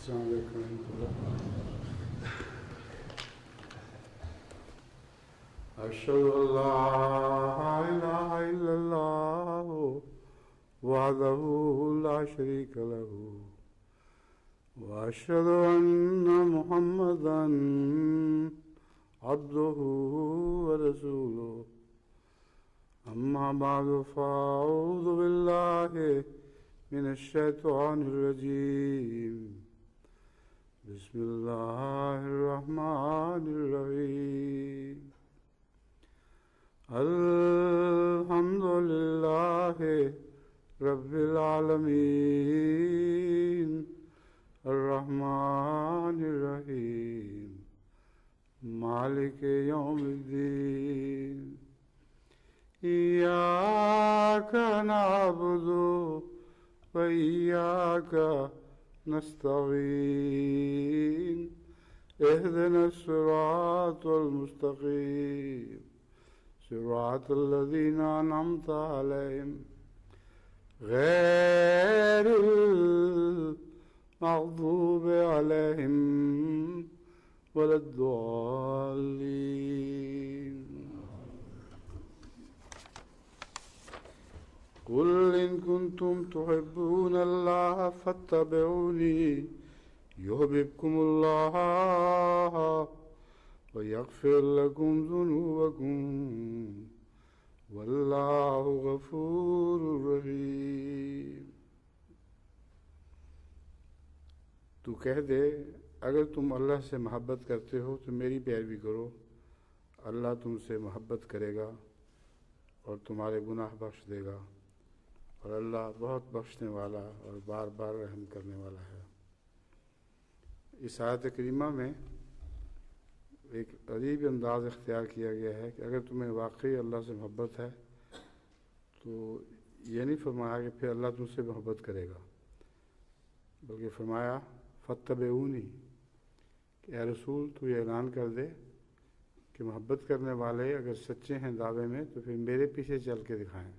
السلام علیکم ورحمۃ اللہ. اشهد ان لا اله الا الله وحده لا شريك له واشهد ان محمدا عبده ورسوله. اما بعد فاعوذ بالله من الشیطان الرجیم. بسم اللہ الرحمن الرحیم. الحمد للہ رب العالمین الرحمن الرحیم مالک یوم الدین. ایاک نعبد وإياك نستعين اهدنا الصراط المستقيم صراط الذين أنعمت عليهم غير المغضوب عليهم ولا الضالين. قل إن كنتم تحبون الله فاتبعوني يحببكم الله ويغفر لكم ذنوبكم والله غفور رحيم. تو کہہ دے اگر تم اللہ سے محبت کرتے ہو تو میری پیروی کرو. اللہ تم سے محبت کرے گا اور تمہارے گناہ بخش دے گا اور اللہ بہت بخشنے والا اور بار بار رحم کرنے والا ہے. اس آیت کریمہ میں ایک عجیب انداز اختیار کیا گیا ہے کہ اگر تمہیں واقعی اللہ سے محبت ہے تو یہ نہیں فرمایا کہ پھر اللہ تم سے محبت کرے گا، بلکہ فرمایا فاتبعونی کہ اے رسول تو یہ اعلان کر دے کہ محبت کرنے والے اگر سچے ہیں دعوے میں تو پھر میرے پیچھے چل کے دکھائیں.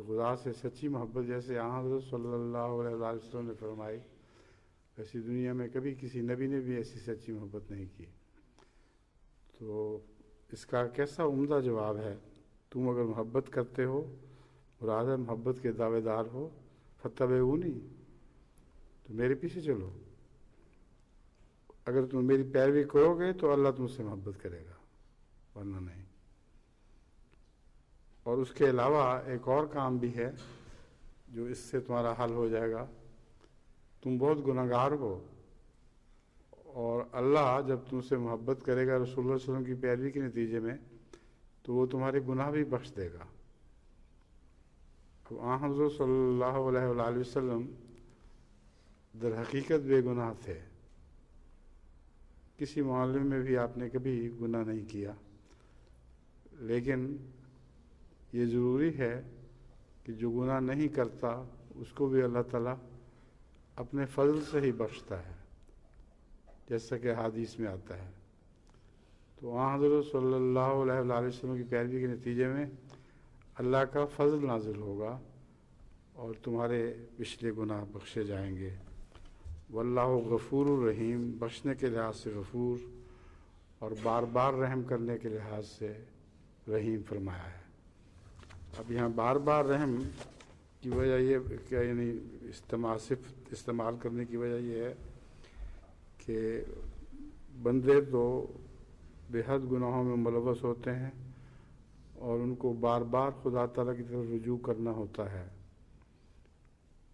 خدا سے سچی محبت جیسے حضرت صلی اللہ علیہ وسلم نے فرمائی ویسی دنیا میں کبھی کسی نبی نے بھی ایسی سچی محبت نہیں کی. تو اس کا کیسا عمدہ جواب ہے. تم اگر محبت کرتے ہو مراد ہے محبت کے دعوے دار ہو فتبعونی تو میرے پیچھے چلو. اگر تم میری پیروی کرو گے تو اللہ تم سے محبت کرے گا ورنہ نہیں. اور اس کے علاوہ ایک اور کام بھی ہے جو اس سے تمہارا حل ہو جائے گا. تم بہت گناہ گار ہو اور اللہ جب تم سے محبت کرے گا رسول اللہ صلی اللہ علیہ وسلم کی پیروی کے نتیجے میں تو وہ تمہارے گناہ بھی بخش دے گا. اب حضرت صلی اللہ علیہ وآلہ وسلم در حقیقت بے گناہ تھے. کسی معاملے میں بھی آپ نے کبھی گناہ نہیں کیا، لیکن یہ ضروری ہے کہ جو گناہ نہیں کرتا اس کو بھی اللہ تعالیٰ اپنے فضل سے ہی بخشتا ہے جیسا کہ حدیث میں آتا ہے. تو حضرت صلی اللہ علیہ وآلہ وسلم کی پیروی کے نتیجے میں اللہ کا فضل نازل ہوگا اور تمہارے پچھلے گناہ بخشے جائیں گے. واللہ غفور الرحیم بخشنے کے لحاظ سے غفور اور بار بار رحم کرنے کے لحاظ سے رحیم فرمایا ہے. اب یہاں بار بار رحم کی وجہ یہ کہ یعنی استعمال کرنے کی وجہ یہ ہے کہ بندے تو بے حد گناہوں میں ملوث ہوتے ہیں اور ان کو بار بار خدا تعالیٰ کی طرف رجوع کرنا ہوتا ہے،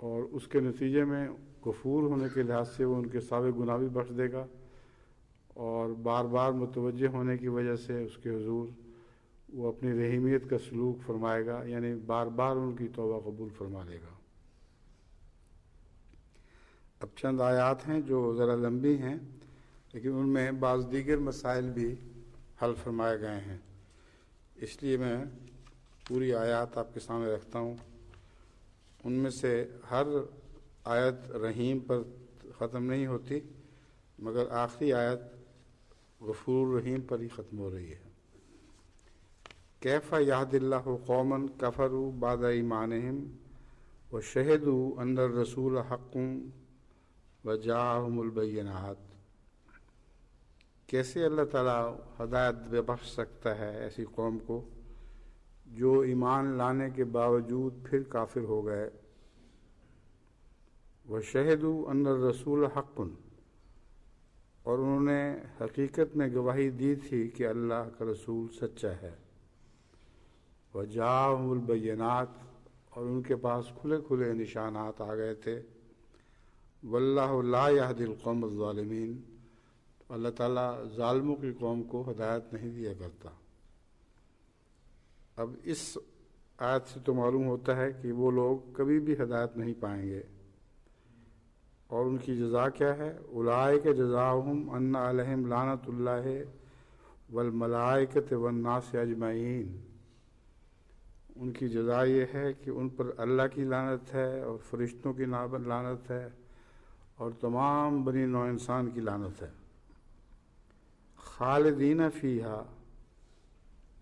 اور اس کے نتیجے میں غفور ہونے کے لحاظ سے وہ ان کے سارے گناہ بھی بخش دے گا اور بار بار متوجہ ہونے کی وجہ سے اس کے حضور وہ اپنی رحیمیت کا سلوک فرمائے گا، یعنی بار بار ان کی توبہ قبول فرما لے گا. اب چند آیات ہیں جو ذرا لمبی ہیں لیکن ان میں بعض دیگر مسائل بھی حل فرمائے گئے ہیں، اس لیے میں پوری آیات آپ کے سامنے رکھتا ہوں. ان میں سے ہر آیت رحیم پر ختم نہیں ہوتی مگر آخری آیت غفور رحیم پر ہی ختم ہو رہی ہے. کیف یہد اللہ قوما کفروا بعد ایمانہم وشہدوا ان الرسول حق وجاءہم البینات، کیسے اللہ تعالیٰ ہدایت بخش سکتا ہے ایسی قوم کو جو ایمان لانے کے باوجود پھر کافر ہو گئے. وشہدوا ان الرسول حق، اور انہوں نے حقیقت میں گواہی دی تھی کہ اللہ کا رسول سچا ہے. وجاءہم البینات، اور ان کے پاس کھلے کھلے نشانات آ گئے تھے. واللہ لا یہدی القوم الظالمین، اللہ تعالیٰ ظالموں کی قوم کو ہدایت نہیں دیا کرتا. اب اس آیت سے تو معلوم ہوتا ہے کہ وہ لوگ کبھی بھی ہدایت نہیں پائیں گے. اور ان کی جزا کیا ہے؟ اولئک جزاؤہم ان علیہم لعنت اللہ والملائکۃ والناس اجمعین، ان کی جزا یہ ہے کہ ان پر اللہ کی لعنت ہے اور فرشتوں کی لعنت ہے اور تمام بنی نوع انسان کی لعنت ہے. خالدین فیہا،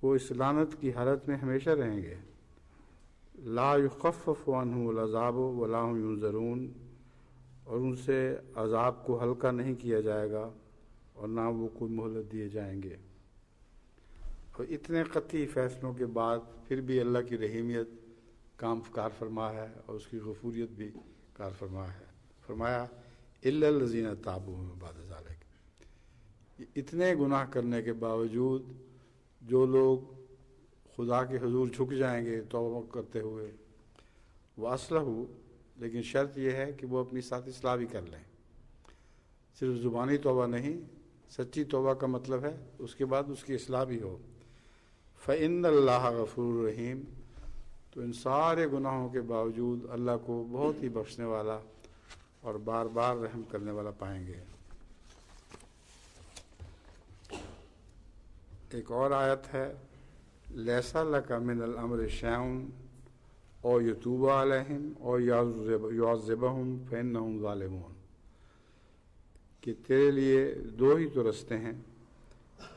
وہ اس لعنت کی حالت میں ہمیشہ رہیں گے. لا یخفف عنہم العذاب ولا هم ینظرون، اور ان سے عذاب کو ہلکا نہیں کیا جائے گا اور نہ وہ کوئی مہلت دیے جائیں گے. اور اتنے قطعی فیصلوں کے بعد پھر بھی اللہ کی رحیمیت کار فرما ہے اور اس کی غفوریت بھی کار فرما ہے. فرمایا الا الذین تابوا من بعد ذلک، اتنے گناہ کرنے کے باوجود جو لوگ خدا کے حضور جھک جائیں گے توبہ کرتے ہوئے، واصلحوا، لیکن شرط یہ ہے کہ وہ اپنی ساتھ اصلاح بھی کر لیں. صرف زبانی توبہ نہیں، سچی توبہ کا مطلب ہے اس کے بعد اس کی اصلاح بھی ہو. فإن اللہ غفور رحیم، تو ان سارے گناہوں کے باوجود اللہ کو بہت ہی بخشنے والا اور بار بار رحم کرنے والا پائیں گے. ایک اور آیت ہے لیس لک من الامر شیء او یتوب علیہم او یعذبہم فانہم ظالمون، کہ تیرے لیے دو ہی تو رستے ہیں،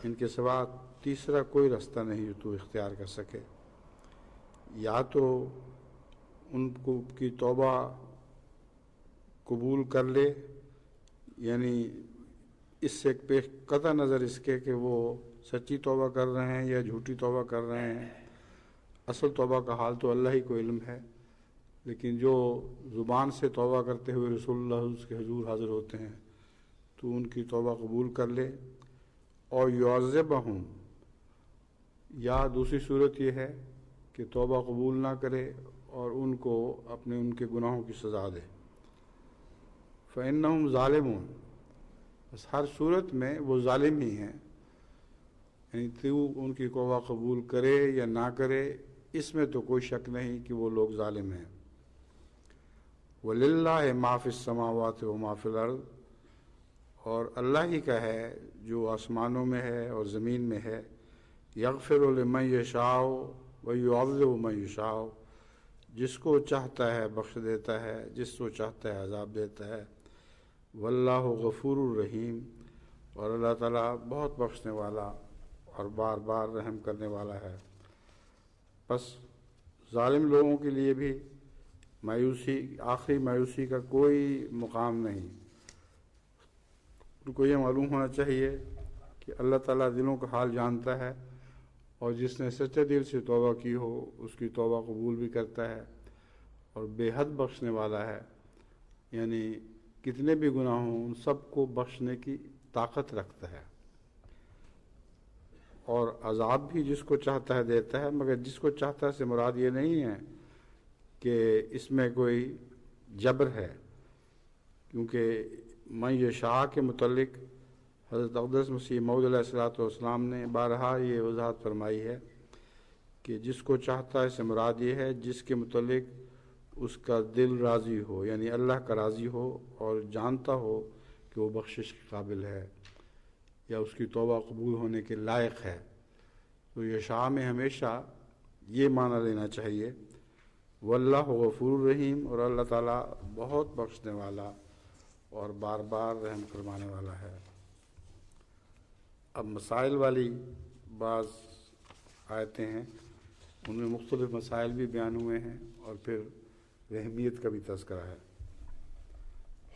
ان کے سوا تیسرا کوئی رستہ نہیں جو تو اختیار کر سکے. یا تو ان کو کی توبہ قبول کر لے، یعنی اس سے قطع نظر اس کے کہ وہ سچی توبہ کر رہے ہیں یا جھوٹی توبہ کر رہے ہیں، اصل توبہ کا حال تو اللہ ہی کو علم ہے. لیکن جو زبان سے توبہ کرتے ہوئے رسول اللہ اس کے حضور حاضر ہوتے ہیں تو ان کی توبہ قبول کر لے. اور یعذبہم، یا دوسری صورت یہ ہے کہ توبہ قبول نہ کرے اور ان کو اپنے ان کے گناہوں کی سزا دے. فإنہم ظالمون، بس ہر صورت میں وہ ظالم ہی ہیں، یعنی تو ان کی توبہ قبول کرے یا نہ کرے اس میں تو کوئی شک نہیں کہ وہ لوگ ظالم ہیں. وَلِلَّهِ مَا فِي السَّمَاوَاتِ وَمَا فِي الْأَرْضِ، اور اللہ ہی کا ہے جو آسمانوں میں ہے اور زمین میں ہے. یغفر لمن یشاء ویعذب من یشاء، جس کو چاہتا ہے بخش دیتا ہے، جس کو چاہتا ہے عذاب دیتا ہے. واللہ غفور الرحیم، اور اللہ تعالیٰ بہت بخشنے والا اور بار بار رحم کرنے والا ہے. بس ظالم لوگوں کے لیے بھی مایوسی، آخری مایوسی کا کوئی مقام نہیں. ان کو یہ معلوم ہونا چاہیے کہ اللہ تعالیٰ دلوں کا حال جانتا ہے، اور جس نے سچے دل سے توبہ کی ہو اس کی توبہ قبول بھی کرتا ہے اور بے حد بخشنے والا ہے. یعنی کتنے بھی گناہ ہوں ان سب کو بخشنے کی طاقت رکھتا ہے، اور عذاب بھی جس کو چاہتا ہے دیتا ہے. مگر جس کو چاہتا ہے سے مراد یہ نہیں ہے کہ اس میں کوئی جبر ہے، کیونکہ من یشاء کے متعلق حضرت اقدس مسیح موعود علیہ الصلوۃ والسلام نے بارہا یہ وضاحت فرمائی ہے کہ جس کو چاہتا ہے سے مراد یہ ہے جس کے متعلق اس کا دل راضی ہو، یعنی اللہ کا راضی ہو اور جانتا ہو کہ وہ بخشش کے قابل ہے یا اس کی توبہ قبول ہونے کے لائق ہے. تو یشاء میں ہمیشہ یہ معنی لینا چاہیے واللہ غفور الرحیم، اور اللہ تعالیٰ بہت بخشنے والا اور بار بار رحم فرمانے والا ہے. اب مسائل والی بعض آیتیں ہیں، ان میں مختلف مسائل بھی بیان ہوئے ہیں اور پھر رحمیت کا بھی تذکرہ ہے.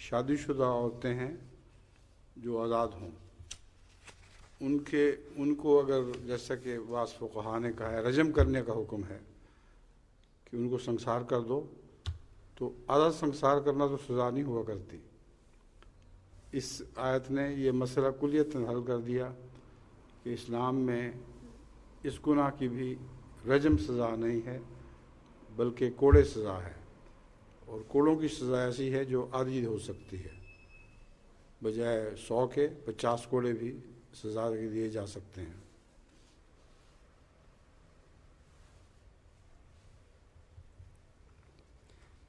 شادی شدہ عورتیں ہیں جو آزاد ہوں، ان کو اگر جیسا کہ بعض فقہا نے کہا ہے رجم کرنے کا حکم ہے کہ ان کو سنسار کر دو، تو آزاد سنسار کرنا تو سزا نہیں ہوا کرتی۔ اس آیت نے یہ مسئلہ کلیتاً حل کر دیا کہ اسلام میں اس گناہ کی بھی رجم سزا نہیں ہے بلکہ کوڑے سزا ہے، اور کوڑوں کی سزا ایسی ہے جو عادی ہو سکتی ہے، بجائے 100 کے 50 کوڑے بھی سزا دیے جا سکتے ہیں۔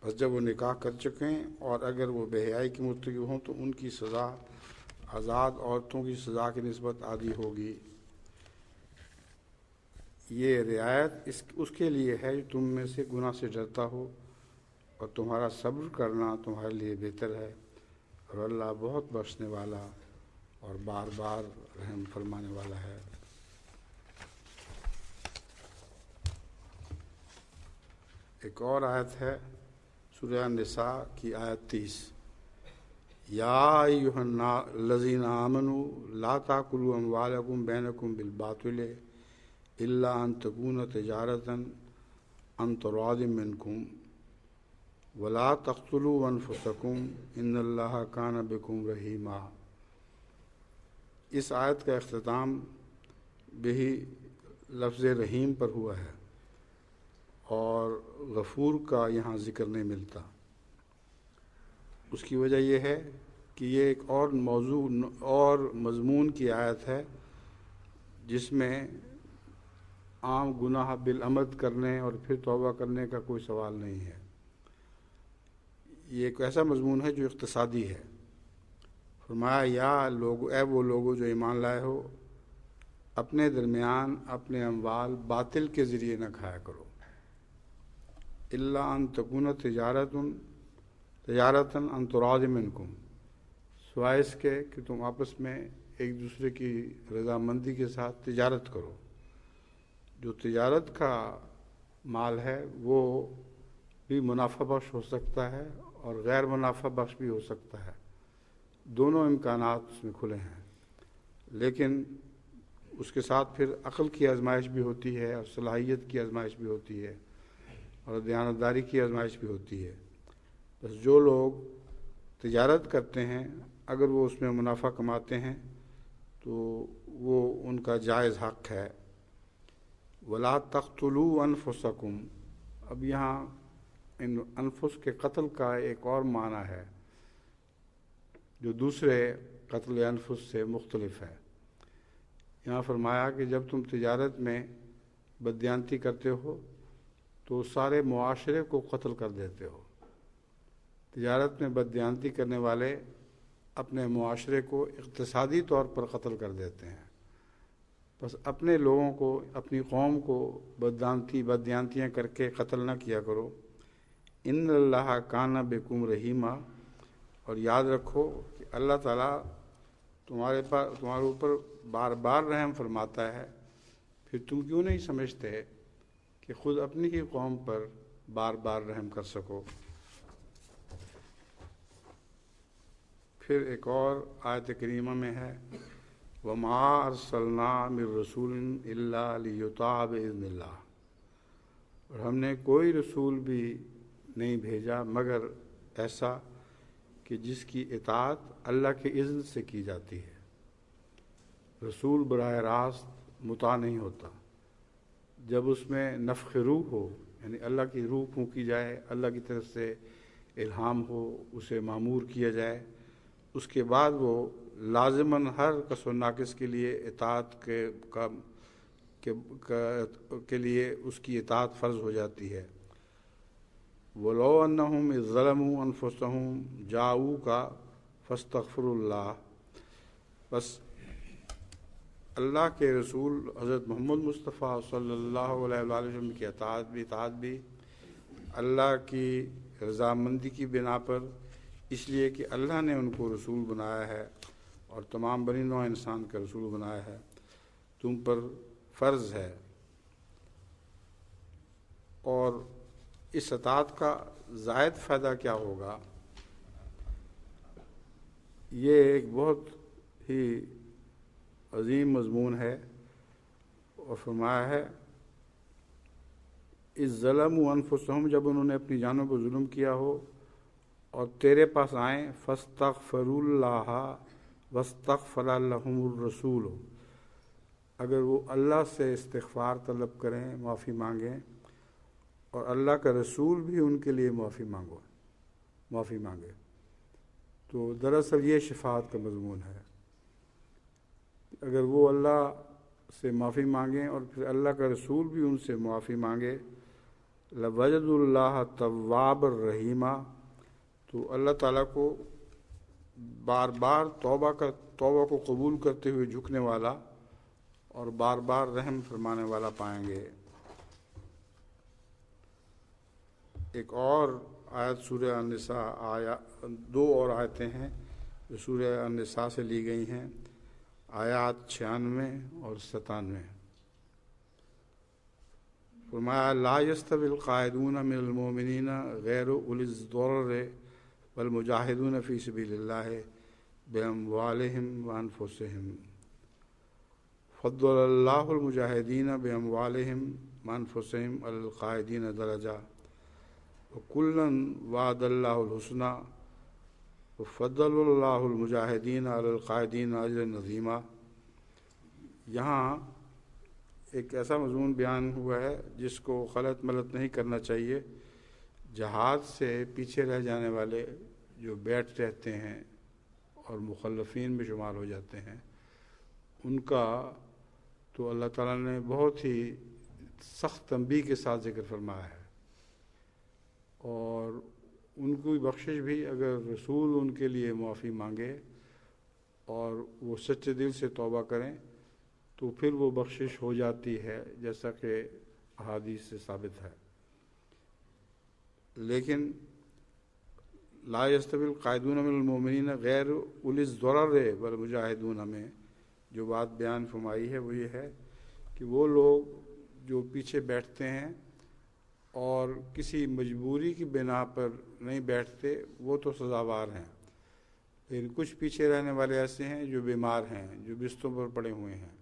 بس جب وہ نکاح کر چکیں اور اگر وہ بے حیائی کی مرتکب ہوں تو ان کی سزا آزاد عورتوں کی سزا کی نسبت عادی ہوگی۔ یہ رعایت اس کے لیے ہے جو تم میں سے گناہ سے ڈرتا ہو، اور تمہارا صبر کرنا تمہارے لیے بہتر ہے، اور اللہ بہت بخشنے والا اور بار بار رحم فرمانے والا ہے۔ ایک اور آیت ہے سورہ النساء کی آیت 30، یا ایھا الذین آمنوا لا تاکلوا اموالکم بینکم بالباطل الا ان تکون تجارۃ عن تراض منکم ولا تقتلوا انفسکم ان اللہ کان بکم رحیما۔ اس آیت کا اختتام بھی لفظ رحیم پر ہوا ہے، اور غفور کا یہاں ذکر نہیں ملتا۔ اس کی وجہ یہ ہے کہ یہ ایک اور موضوع اور مضمون کی آیت ہے جس میں عام گناہ بالعمد کرنے اور پھر توبہ کرنے کا کوئی سوال نہیں ہے۔ یہ ایک ایسا مضمون ہے جو اقتصادی ہے۔ فرمایا اے وہ لوگو جو ایمان لائے ہو، اپنے درمیان اپنے اموال باطل کے ذریعے نہ کھایا کرو، الا ان تکون تجارتاً عن تراض منکم، سوائے اس کے کہ تم آپس میں ایک دوسرے کی رضامندی کے ساتھ تجارت کرو۔ جو تجارت کا مال ہے وہ بھی منافع بخش ہو سکتا ہے اور غیر منافع بخش بھی ہو سکتا ہے، دونوں امکانات اس میں کھلے ہیں، لیکن اس کے ساتھ پھر عقل کی آزمائش بھی ہوتی ہے اور صلاحیت کی آزمائش بھی ہوتی ہے اور دیانتداری کی آزمائش بھی ہوتی ہے۔ بس جو لوگ تجارت کرتے ہیں اگر وہ اس میں منافع کماتے ہیں تو وہ ان کا جائز حق ہے۔ ولا تقتلوا انفسکم، اب یہاں ان انفس کے قتل کا ایک اور معنی ہے جو دوسرے قتل انفس سے مختلف ہے۔ یہاں فرمایا کہ جب تم تجارت میں بددیانتی کرتے ہو تو سارے معاشرے کو قتل کر دیتے ہو۔ تجارت میں بددیانتی کرنے والے اپنے معاشرے کو اقتصادی طور پر قتل کر دیتے ہیں۔ بس اپنے لوگوں کو، اپنی قوم کو بددیانتیاں کر کے قتل نہ کیا کرو۔ ان اللہ کان بکم رحیما، اور یاد رکھو کہ اللہ تعالیٰ تمہارے اوپر بار بار رحم فرماتا ہے، پھر تم کیوں نہیں سمجھتے کہ خود اپنی ہی قوم پر بار بار رحم کر سکو۔ پھر ایک اور آیت کریمہ میں ہے وَمَا أَرْسَلْنَا مِن رَّسُولٍ إِلَّا لِيُطَاعَ بِإِذْنِ اللَّهِ، اور ہم نے کوئی رسول بھی نہیں بھیجا مگر ایسا کہ جس کی اطاعت اللہ کے اذن سے کی جاتی ہے۔ رسول براہ راست مطاع نہیں ہوتا، جب اس میں نفخ روح ہو، یعنی اللہ کی روح پھونکی جائے، اللہ کی طرف سے الہام ہو، اسے مامور کیا جائے، اس کے بعد وہ لازماً ہر کس و ناقص کے لیے اطاعت کے لیے اس کی اطاعت فرض ہو جاتی ہے۔ وَلَوْ أَنَّهُمْ إِذ ظَلَمُوا أَنفُسَهُمْ جَاءُوكَ فَاسْتَغْفِرُوا اللَّهَ، بس اللہ کے رسول حضرت محمد مصطفیٰ صلی اللہ علیہ وسلم کی اطاعت بھی اللہ کی رضامندی کی بنا پر، اس لیے کہ اللہ نے ان کو رسول بنایا ہے اور تمام بنی نوع انسان کا رسول بنایا ہے، تم پر فرض ہے۔ اور اس اطاعت کا زائد فائدہ کیا ہوگا یہ ایک بہت ہی عظیم مضمون ہے، اور فرمایا ہے اس ظلم و انفسہم، جب انہوں نے اپنی جانوں پر ظلم کیا ہو اور تیرے پاس آئیں، فاستغفروا اللہ واستغفر لهم الرسول، اگر وہ اللہ سے استغفار طلب کریں، معافی مانگیں، اور اللہ کا رسول بھی ان کے لیے معافی مانگے، تو دراصل یہ شفاعت کا مضمون ہے۔ اگر وہ اللہ سے معافی مانگیں اور پھر اللہ کا رسول بھی ان سے معافی مانگے، لوجد اللہ تواب الرحیمہ، تو اللہ تعالیٰ کو بار بار توبہ کو قبول کرتے ہوئے جھکنے والا اور بار بار رحم فرمانے والا پائیں گے۔ ایک اور آیت سورہ النساء، دو اور آیتیں ہیں جو سورہ النساء سے لی گئی ہیں، آیات 96 اور 97۔ فرمایا لا یستوی القاعدون من المؤمنین غیر اولی الضرر والمجاہدون فی سبیل اللہ باموالہم وانفسہم، فضل اللہ المجاہدین باموالہم وانفسہم علی القاعدین درجہ وکلا وعد اللہ الحسنى وفضل اللہ المجاہدین علی القاعدین اجرا عظیما۔ یہاں ایک ایسا مضمون بیان ہوا ہے جس کو غلط ملت نہیں کرنا چاہیے۔ جہاد سے پیچھے رہ جانے والے جو بیٹھ رہتے ہیں اور مخلفین میں شمار ہو جاتے ہیں، ان کا تو اللہ تعالیٰ نے بہت ہی سخت تنبیہ کے ساتھ ذکر فرمایا ہے، اور ان کی بخشش بھی اگر رسول ان کے لیے معافی مانگے اور وہ سچے دل سے توبہ کریں تو پھر وہ بخشش ہو جاتی ہے، جیسا کہ احادیث سے ثابت ہے۔ لیکن لا یستوی القاعدون من المؤمنین غیر اولی الضرر والمجاہدون میں جو بات بیان فرمائی ہے وہ یہ ہے کہ وہ لوگ جو پیچھے بیٹھتے ہیں اور کسی مجبوری کی بنا پر نہیں بیٹھتے، وہ تو سزاوار ہیں، لیکن کچھ پیچھے رہنے والے ایسے ہیں جو بیمار ہیں، جو بستروں پر پڑے ہوئے ہیں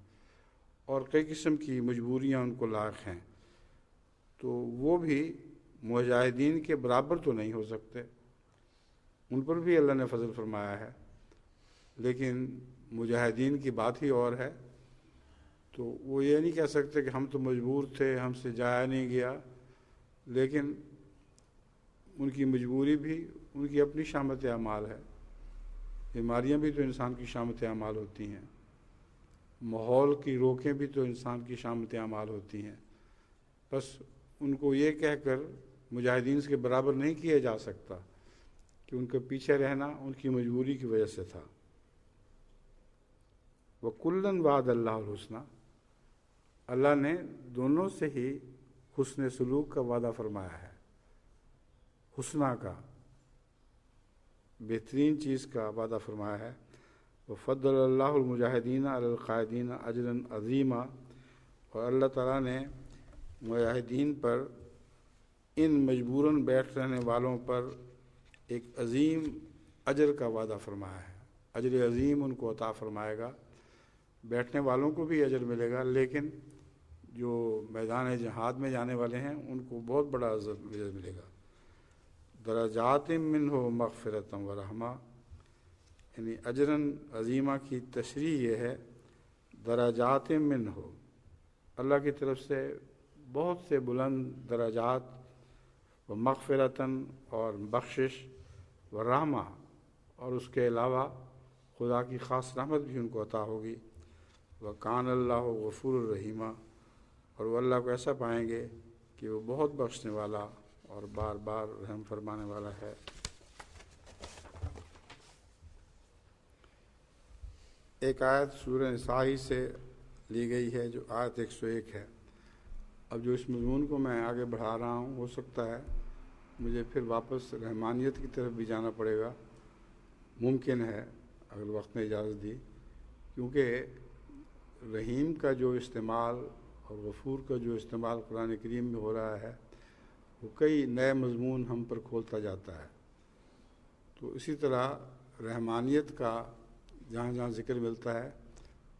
اور کئی قسم کی مجبوریاں ان کو لاحق ہیں، تو وہ بھی مجاہدین کے برابر تو نہیں ہو سکتے، ان پر بھی اللہ نے فضل فرمایا ہے، لیکن مجاہدین کی بات ہی اور ہے۔ تو وہ یہ نہیں کہہ سکتے کہ ہم تو مجبور تھے، ہم سے جایا نہیں گیا، لیکن ان کی مجبوری بھی ان کی اپنی شامت اعمال ہے۔ بیماریاں بھی تو انسان کی شامت اعمال ہوتی ہیں، ماحول کی روکیں بھی تو انسان کی شامت اعمال ہوتی ہیں، بس ان کو یہ کہہ کر مجاہدین کے برابر نہیں کیا جا سکتا کہ ان کا پیچھے رہنا ان کی مجبوری کی وجہ سے تھا۔ وَكُلًّا وَعَدَ اللَّهُ الْحُسْنَى، اللہ نے دونوں سے ہی حسن سلوک کا وعدہ فرمایا ہے، حسنہ کا، بہترین چیز کا وعدہ فرمایا ہے۔ وَفَضَّلَ اللَّهُ الْمُجَاهِدِينَ عَلَى الْقَاعِدِينَ أَجْرًا عَظِيمًا، اور اللہ تعالیٰ نے مجاہدین پر، ان مجبوراً بیٹھ رہنے والوں پر ایک عظیم اجر کا وعدہ فرمایا ہے، اجر عظیم ان کو عطا فرمائے گا۔ بیٹھنے والوں کو بھی اجر ملے گا، لیکن جو میدان جہاد میں جانے والے ہیں ان کو بہت بڑا اجر ملے گا۔ درجات منہ مغفرۃ ورحمہ، یعنی اجراً عظیمہ کی تشریح یہ ہے، درجات منہ، اللہ کی طرف سے بہت سے بلند درجات، و مغفرتاً، اور بخشش، و رحمہ، اور اس کے علاوہ خدا کی خاص رحمت بھی ان کو عطا ہوگی۔ وَكَانَ اللَّهُ غَفُورًا رَحِيمًا، اور وہ اللہ کو ایسا پائیں گے کہ وہ بہت بخشنے والا اور بار بار رحم فرمانے والا ہے۔ ایک آیت سورہ نساء سے لی گئی ہے جو آیت 101 ہے۔ اب جو اس مضمون کو میں آگے بڑھا رہا ہوں، ہو سکتا ہے مجھے پھر واپس رحمانیت کی طرف بھی جانا پڑے گا، ممکن ہے اگر وقت نے اجازت دی، کیونکہ رحیم کا جو استعمال اور غفور کا جو استعمال قرآن کریم میں ہو رہا ہے وہ کئی نئے مضمون ہم پر کھولتا جاتا ہے۔ تو اسی طرح رحمانیت کا جہاں جہاں ذکر ملتا ہے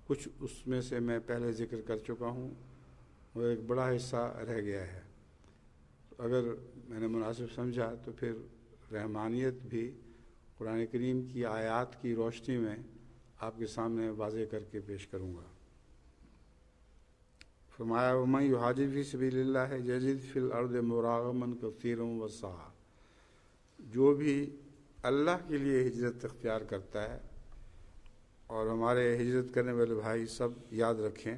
کچھ اس میں سے میں پہلے ذکر کر چکا ہوں، وہ ایک بڑا حصہ رہ گیا ہے۔ اگر میں نے مناسب سمجھا تو پھر رحمانیت بھی قرآن کریم کی آیات کی روشنی میں آپ کے سامنے واضح کر کے پیش کروں گا۔ فرمایا وَمَن يُهَاجِرْ فِي سَبِيلِ اللَّهِ يَجِدْ فِي الْأَرْضِ مُرَاغَمًا كَثِيرًا وَسَعًا، جو بھی اللہ کے لیے ہجرت اختیار کرتا ہے، اور ہمارے ہجرت کرنے والے بھائی سب یاد رکھیں،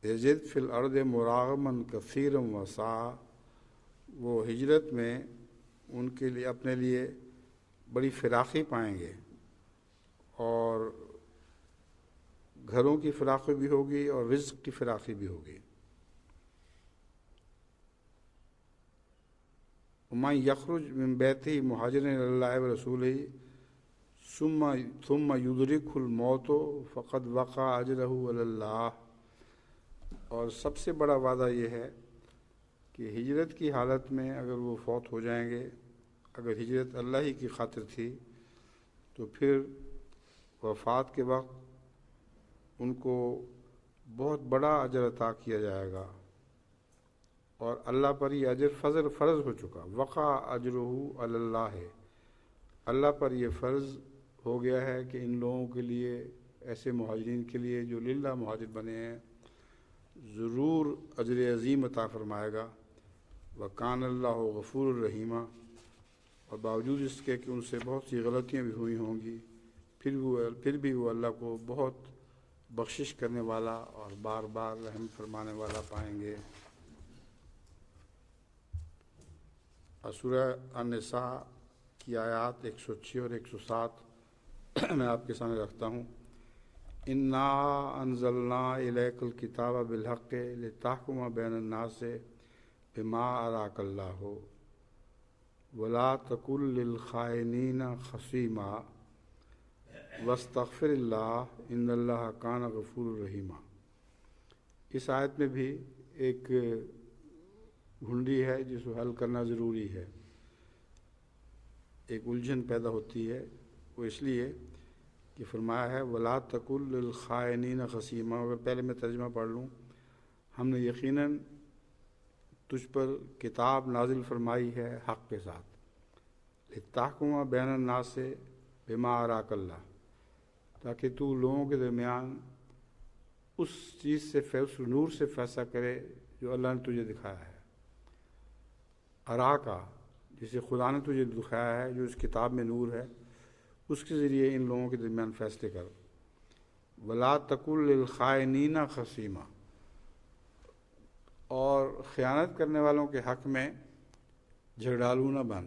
یجد فی الارض مراغمًا کثیرا وسعا، وہ ہجرت میں ان کے لیے اپنے لیے بڑی فراخی پائیں گے، اور گھروں کی فراخی بھی ہوگی اور رزق کی فراخی بھی ہوگی۔ وَمَن يَخْرُجْ مِن بَيْتِهِ مُهَاجِرًا إِلَى اللَّهِ وَرَسُولِهِ ثُمَّ يُدْرِكْهُ الْمَوْتُ فَقَدْ وَقَعَ أَجْرُهُ عَلَى اللَّهِ، اور سب سے بڑا وعدہ یہ ہے کہ ہجرت کی حالت میں اگر وہ فوت ہو جائیں گے، اگر ہجرت اللہ ہی کی خاطر تھی، تو پھر وفات کے وقت ان کو بہت بڑا اجر عطا کیا جائے گا، اور اللہ پر یہ اجر فرض ہو چکا، وقع اجرہ علی اللہ، اللہ پر یہ فرض ہو گیا ہے کہ ان لوگوں کے لیے، ایسے مہاجرین کے لیے جو للہ مہاجر بنے ہیں، ضرور اجر عظیم عطا فرمائے گا۔ وَكَانَ اللَّهُ غَفُورٌ الرحیمہ، اور باوجود اس کے کہ ان سے بہت سی غلطیاں بھی ہوئی ہوں گی، پھر بھی وہ اللہ کو بہت بخشش کرنے والا اور بار بار رحم فرمانے والا پائیں گے۔ سورہ النساء کی آیات 106 اور 107 میں آپ کے سامنے رکھتا ہوں۔ اِنَّا أَنزَلْنَا إِلَيْكَ الْكِتَابَ بِالْحَقِّ لِتَحْكُمَ بَيْنَ النَّاسِ بِمَا أَرَاكَ اللَّهُ وَلَا تَكُن لِّلْخَائِنِينَ خَصِيمًا وَاسْتَغْفِرِ اللَّهَ إِنَّ اللَّهَ كَانَ غَفُورًا رَحِيمًا۔ اس آیت میں بھی ایک گھنڈی ہے جس کو حل کرنا ضروری ہے، ایک الجھن پیدا ہوتی ہے، وہ اس لیے کہ فرمایا ہے وَلَا تَكُن لِّلْخَائِنِينَ خَصِيمًا۔ اگر پہلے میں ترجمہ پڑھ لوں، ہم نے یقیناً تجھ پر کتاب نازل فرمائی ہے حق کے ساتھ، لِتَحْكُمَ بَيْنَ النَّاسِ بِمَا أَرَاكَ اللَّهُ، تاکہ تو لوگوں کے درمیان اس چیز سے، اس نور سے فیصلہ کرے جو اللہ نے تجھے دکھایا ہے۔ اراکا، جسے خدا نے تجھے دکھایا ہے، جو اس کتاب میں نور ہے، اس کے ذریعے ان لوگوں کے درمیان فیصلے کر۔ وَلَا تَكُن لِّلْخَائِنِينَ خَصِيمًا، اور خیانت کرنے والوں کے حق میں جھگڑالو نہ بن۔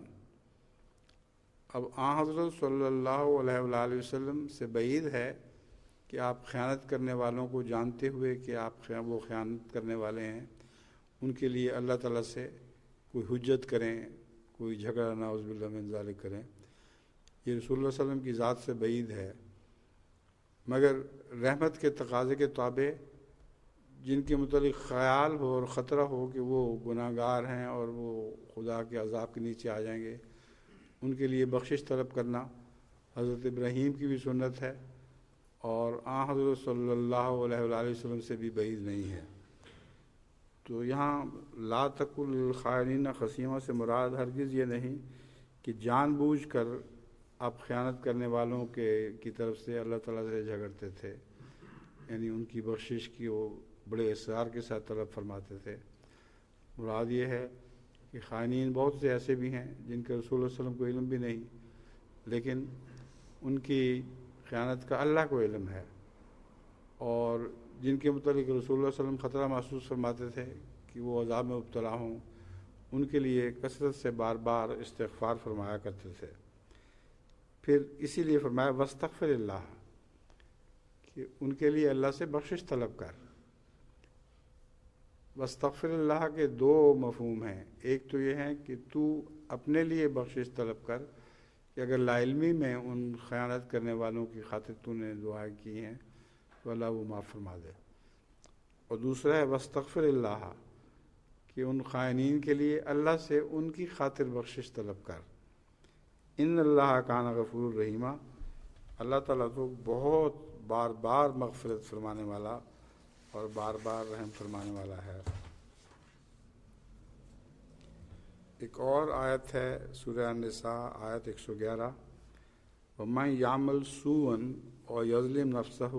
اب آن حضرت صلی اللہ علیہ وآلہ وسلم سے بعید ہے کہ آپ خیانت کرنے والوں کو جانتے ہوئے کہ وہ خیانت کرنے والے ہیں، ان کے لیے اللہ تعالیٰ سے کوئی حجت کریں، کوئی جھگڑا نعوذ باللہ من ذالک کریں، یہ رسول اللہ صلی اللہ علیہ وسلم کی ذات سے بعید ہے۔ مگر رحمت کے تقاضے کے تابع جن کے متعلق خیال ہو اور خطرہ ہو کہ وہ گناہ گار ہیں اور وہ خدا کے عذاب کے نیچے آ جائیں گے، ان کے لیے بخشش طلب کرنا حضرت ابراہیم کی بھی سنت ہے، اور آن حضرت صلی اللہ علیہ وآلہ وسلم سے بھی بعید نہیں ہے۔ تو یہاں لا تکن للخائنین خصیمہ سے مراد ہرگز یہ نہیں کہ جان بوجھ کر آپ خیانت کرنے والوں کی طرف سے اللہ تعالیٰ سے جھگڑتے تھے، یعنی ان کی بخشش کی وہ بڑے اصرار کے ساتھ طلب فرماتے تھے۔ مراد یہ ہے کہ خائنین بہت سے ایسے بھی ہیں جن کا رسول اللہ صلی اللہ علیہ وسلم کو علم بھی نہیں، لیکن ان کی خیانت کا اللہ کو علم ہے، اور جن کے متعلق رسول اللہ صلی اللہ علیہ وسلم خطرہ محسوس فرماتے تھے کہ وہ عذاب میں مبتلا ہوں، ان کے لیے کثرت سے بار بار استغفار فرمایا کرتے تھے۔ پھر اسی لیے فرمایا واستغفر اللہ، کہ ان کے لیے اللہ سے بخشش طلب کر۔ واستغفر اللہ کے دو مفہوم ہیں، ایک تو یہ ہے کہ تو اپنے لیے بخشش طلب کر کہ اگر لا علمی میں ان خیانت کرنے والوں کی خاطر تو نے دعائیں کی ہیں تو اللہ وہ معاف فرما دے، اور دوسرا ہے واستغفر اللہ، کہ ان خائنین کے لیے اللہ سے ان کی خاطر بخشش طلب کر، ان اللہ کان غفور الرحیمہ، اللہ تعالیٰ تو بہت بار بار مغفرت فرمانے والا اور بار بار رحم فرمانے والا ہے۔ ایک اور آیت ہے سورہ النساء آیت 111، وَمَن يَعْمَلْ سُوءًا أَوْ يَظْلِمْ نَفْسَهُ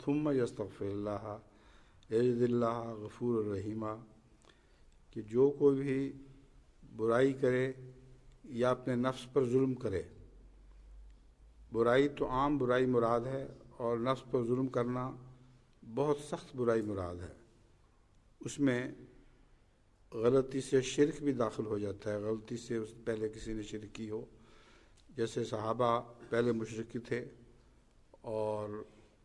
ثُمَّ يَسْتَغْفِرِ اللَّهَ يَجِدِ اللَّهَ غَفُورًا رَحِيمًا، کہ جو کوئی بھی برائی کرے یا اپنے نفس پر ظلم کرے، برائی تو عام برائی مراد ہے اور نفس پر ظلم کرنا بہت سخت برائی مراد ہے، اس میں غلطی سے شرک بھی داخل ہو جاتا ہے، غلطی سے پہلے کسی نے شرک کی ہو، جیسے صحابہ پہلے مشرکی تھے اور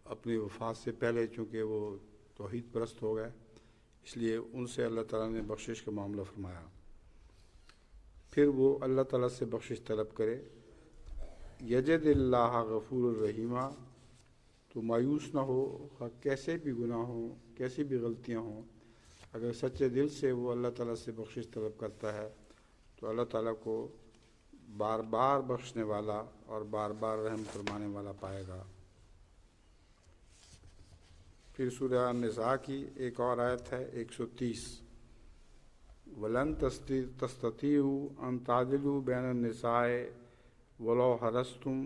اپنی وفات سے پہلے چونکہ وہ توحید پرست ہو گئے، اس لیے ان سے اللہ تعالیٰ نے بخشش کا معاملہ فرمایا۔ پھر وہ اللہ تعالیٰ سے بخشش طلب کرے، یجد اللہ غفور الرحیمہ، تو مایوس نہ ہو، کیسے بھی گناہ ہوں، کیسی بھی غلطیاں ہوں، اگر سچے دل سے وہ اللہ تعالیٰ سے بخشش طلب کرتا ہے تو اللہ تعالیٰ کو بار بار بخشنے والا اور بار بار رحم فرمانے والا پائے گا۔ پھر سورہ النساء کی ایک اور آیت ہے 130، وَلَن تَسْتَطِيعُوا أَن تَعْدِلُوا بَيْنَ النِّسَاءِ وَلَوْ حَرَصْتُمْ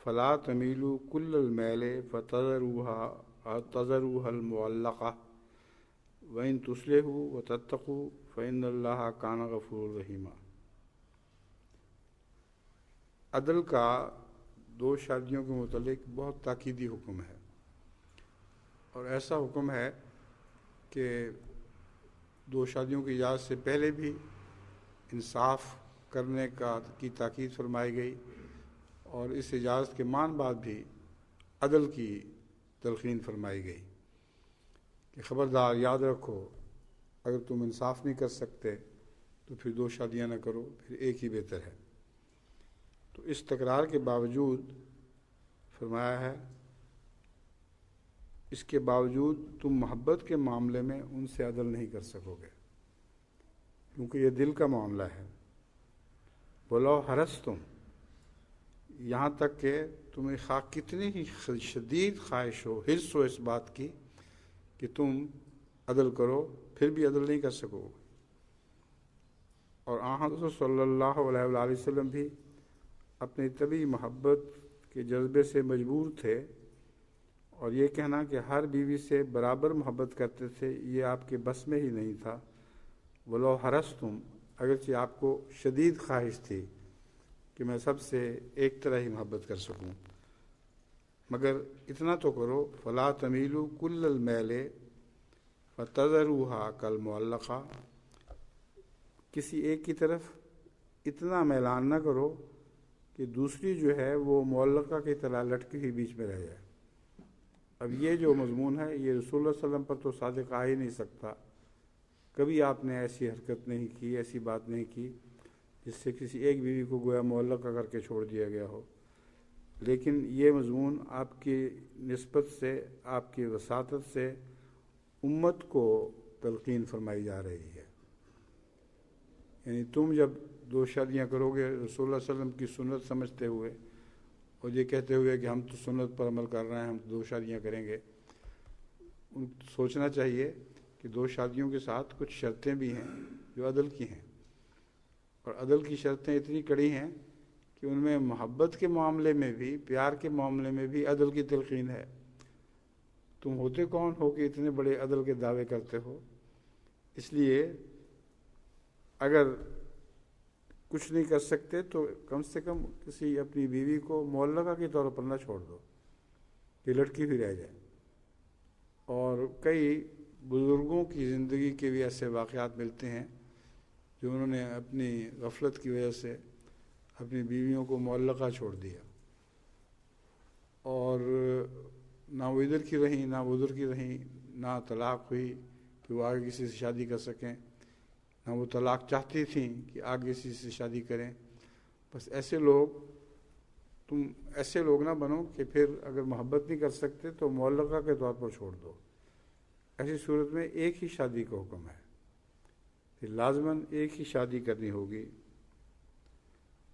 فَلَا تَمِيلُوا كُلَّ الْمَيْلِ فَتَذَرُوهَا الْمُعَلَّقَةَ وَإِن تُصْلِحُوا وَتَتَّقُوا فَإِنَّ اللَّهَ كَانَ غَفُورًا رَحِيمًا۔ عدل کا دو شادیوں کے متعلق بہت تاکیدی حکم ہے، اور ایسا حکم ہے کہ دو شادیوں کی اجازت سے پہلے بھی انصاف کرنے کی تاکید فرمائی گئی، اور اس اجازت کے مان بعد بھی عدل کی تلقین فرمائی گئی کہ خبردار یاد رکھو، اگر تم انصاف نہیں کر سکتے تو پھر دو شادیاں نہ کرو، پھر ایک ہی بہتر ہے۔ تو اس تکرار کے باوجود فرمایا ہے، اس کے باوجود تم محبت کے معاملے میں ان سے عدل نہیں کر سکو گے، کیونکہ یہ دل کا معاملہ ہے۔ بولو حرص تم، یہاں تک کہ تمہیں خواہ کتنی ہی شدید خواہش ہو، حرص ہو اس بات کی کہ تم عدل کرو، پھر بھی عدل نہیں کر سکو گے۔ اور حضرت صلی اللہ علیہ وآلہ وسلم بھی اپنی طبعی محبت کے جذبے سے مجبور تھے، اور یہ کہنا کہ ہر بیوی سے برابر محبت کرتے تھے یہ آپ کے بس میں ہی نہیں تھا۔ ولو حرصتم، اگرچہ آپ کو شدید خواہش تھی کہ میں سب سے ایک طرح ہی محبت کر سکوں، مگر اتنا تو کرو، فلا تمیلوا کل المیل فتذروها کالمعلقہ، کسی ایک کی طرف اتنا میلان نہ کرو کہ دوسری جو ہے وہ معلقہ کی طرح لٹکی ہوئی بیچ میں رہ جائے۔ اب یہ جو مضمون ہے یہ رسول اللہ صلی اللہ علیہ وسلم پر تو صادق آ ہی نہیں سکتا، کبھی آپ نے ایسی حرکت نہیں کی، ایسی بات نہیں کی جس سے کسی ایک بیوی کو گویا معلقہ کر کے چھوڑ دیا گیا ہو، لیکن یہ مضمون آپ کی نسبت سے، آپ کی وساطت سے امت کو تلقین فرمائی جا رہی ہے۔ یعنی تم جب دو شادیاں کرو گے رسول اللہ صلی اللہ علیہ وسلم کی سنت سمجھتے ہوئے اور یہ کہتے ہوئے کہ ہم تو سنت پر عمل کر رہے ہیں، ہم دو شادیاں کریں گے، سوچنا چاہیے کہ دو شادیوں کے ساتھ کچھ شرطیں بھی ہیں جو عدل کی ہیں، اور عدل کی شرطیں اتنی کڑی ہیں کہ ان میں محبت کے معاملے میں بھی، پیار کے معاملے میں بھی عدل کی تلقین ہے۔ تم ہوتے کون ہو کہ اتنے بڑے عدل کے دعوے کرتے ہو؟ اس لیے اگر کچھ نہیں کر سکتے تو کم سے کم کسی اپنی بیوی کو معلقہ کے طور پر نہ چھوڑ دو کہ لٹکی بھی رہ جائے۔ اور کئی بزرگوں کی زندگی کے بھی ایسے واقعات ملتے ہیں جو انہوں نے اپنی غفلت کی وجہ سے اپنی بیویوں کو معلقہ چھوڑ دیا، اور نہ وہ ادھر کی رہیں نہ وہ ادھر کی رہیں، نہ طلاق ہوئی کہ وہ آگے کسی سے شادی کر سکیں، نہ وہ طلاق چاہتی تھیں کہ آگے کسی سے شادی کریں۔ بس تم ایسے لوگ نہ بنو کہ پھر اگر محبت نہیں کر سکتے تو معلقہ کے طور پر چھوڑ دو۔ ایسی صورت میں ایک ہی شادی کا حکم ہے، پھر لازماً ایک ہی شادی کرنی ہوگی۔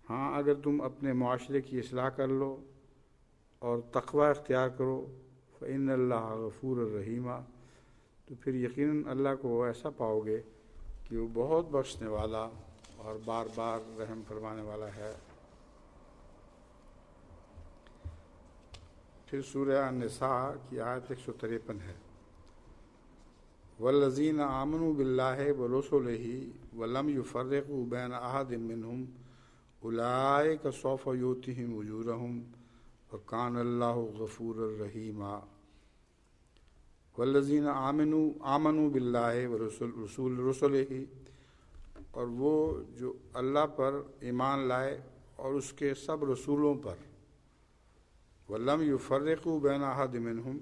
ہاں اگر تم اپنے معاشرے کی اصلاح کر لو اور تقوی اختیار کرو فإن اللہ غفور الرحیم، تو پھر یقیناً اللہ کو ایسا پاؤ گے کہ وہ بہت بخشنے والا اور بار بار رحم فرمانے والا ہے۔ پھر سورہ النساء کی آیت 153 ہے، والذین آمنوا باللہ ورسلہ ولم یفرقوا بین احد منہم اولئک سوف یؤتیہم اجورہم وکان اللہ غفور الرحیم۔ والذین آمنوا باللہ ورسلہ، اور وہ جو اللہ پر ایمان لائے اور اس کے سب رسولوں پر، ولم یفرقوا بین احد منہم،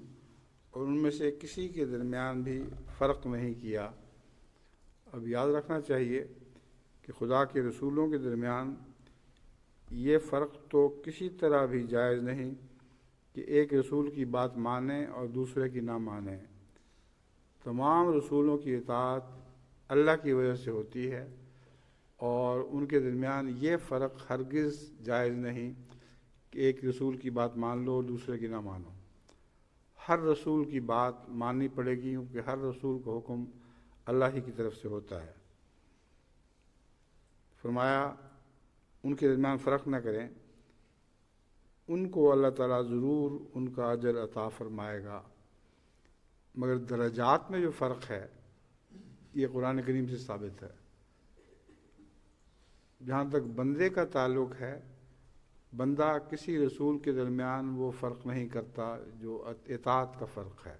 اور ان میں سے کسی کے درمیان بھی فرق نہیں کیا۔ اب یاد رکھنا چاہیے کہ خدا کے رسولوں کے درمیان یہ فرق تو کسی طرح بھی جائز نہیں کہ ایک رسول کی بات مانیں اور دوسرے کی نہ مانیں۔ تمام رسولوں کی اطاعت اللہ کی وجہ سے ہوتی ہے، اور ان کے درمیان یہ فرق ہرگز جائز نہیں کہ ایک رسول کی بات مان لو اور دوسرے کی نہ مانو۔ ہر رسول کی بات ماننی پڑے گی، کیونکہ ہر رسول کا حکم اللہ ہی کی طرف سے ہوتا ہے۔ فرمایا ان کے درمیان فرق نہ کریں، ان کو اللہ تعالیٰ ضرور ان کا اجر عطا فرمائے گا، مگر درجات میں جو فرق ہے یہ قرآن کریم سے ثابت ہے۔ جہاں تک بندے کا تعلق ہے، بندہ کسی رسول کے درمیان وہ فرق نہیں کرتا جو اطاعت کا فرق ہے۔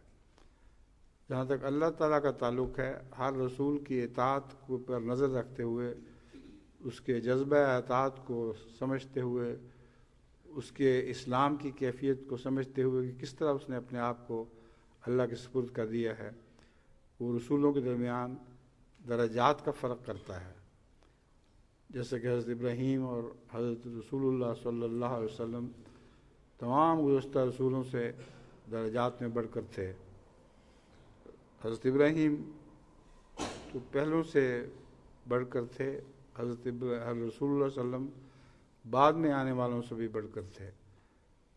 جہاں تک اللہ تعالیٰ کا تعلق ہے، ہر رسول کی اطاعت کو پر نظر رکھتے ہوئے، اس کے جذبہ اطاعت کو سمجھتے ہوئے، اس کے اسلام کی کیفیت کو سمجھتے ہوئے کہ کس طرح اس نے اپنے آپ کو اللہ کے سپرد کر دیا ہے، وہ رسولوں کے درمیان درجات کا فرق کرتا ہے۔ جیسے کہ حضرت ابراہیم اور حضرت رسول اللہ صلی اللہ علیہ وسلم تمام گزشتہ رسولوں سے درجات میں بڑھ کر تھے۔ حضرت ابراہیم تو پہلوں سے بڑھ کر تھے، حضرت رسول اللہ صلی اللہ علیہ وسلم بعد میں آنے والوں سے بھی بڑھ کر تھے۔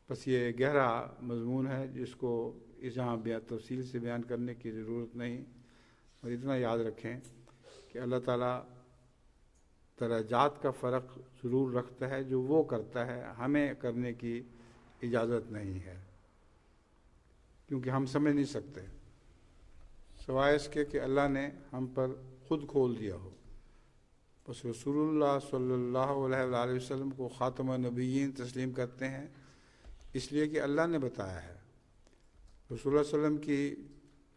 بس یہ گہرا مضمون ہے جس کو اس یہاں تفصیل سے بیان کرنے کی ضرورت نہیں، اور اتنا یاد رکھیں کہ اللہ تعالیٰ درجات کا فرق ضرور رکھتا ہے، جو وہ کرتا ہے ہمیں کرنے کی اجازت نہیں ہے، کیونکہ ہم سمجھ نہیں سکتے، سوائے اس کے کہ اللہ نے ہم پر خود کھول دیا ہو۔ بس رسول اللہ صلی اللہ علیہ وآلہ وسلم کو خاتم النبیین تسلیم کرتے ہیں، اس لیے کہ اللہ نے بتایا ہے۔ رسول اللہ صلی اللہ علیہ وسلم کی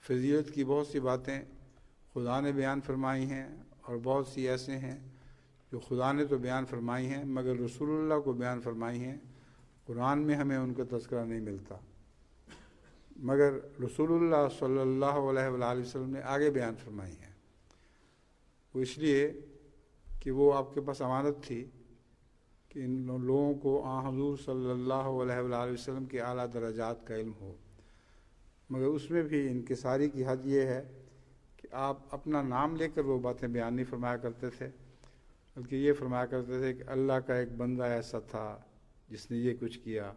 فضیلت کی بہت سی باتیں خدا نے بیان فرمائی ہیں، اور بہت سی ایسے ہیں جو خدا نے تو بیان فرمائی ہیں مگر رسول اللہ کو بیان فرمائی ہیں۔ قرآن میں ہمیں ان کا تذکرہ نہیں ملتا، مگر رسول اللہ صلی اللہ علیہ وآلہ وسلم نے آگے بیان فرمائی ہیں۔ وہ اس لیے کہ وہ آپ کے پاس امانت تھی کہ ان لوگوں کو حضور صلی اللہ علیہ وآلہ وسلم کے اعلیٰ درجات کا علم ہو، مگر اس میں بھی انکساری کی حد یہ ہے کہ آپ اپنا نام لے کر وہ باتیں بیان نہیں فرمایا کرتے تھے، بلکہ یہ فرمایا کرتے تھے کہ اللہ کا ایک بندہ ایسا تھا جس نے یہ کچھ کیا،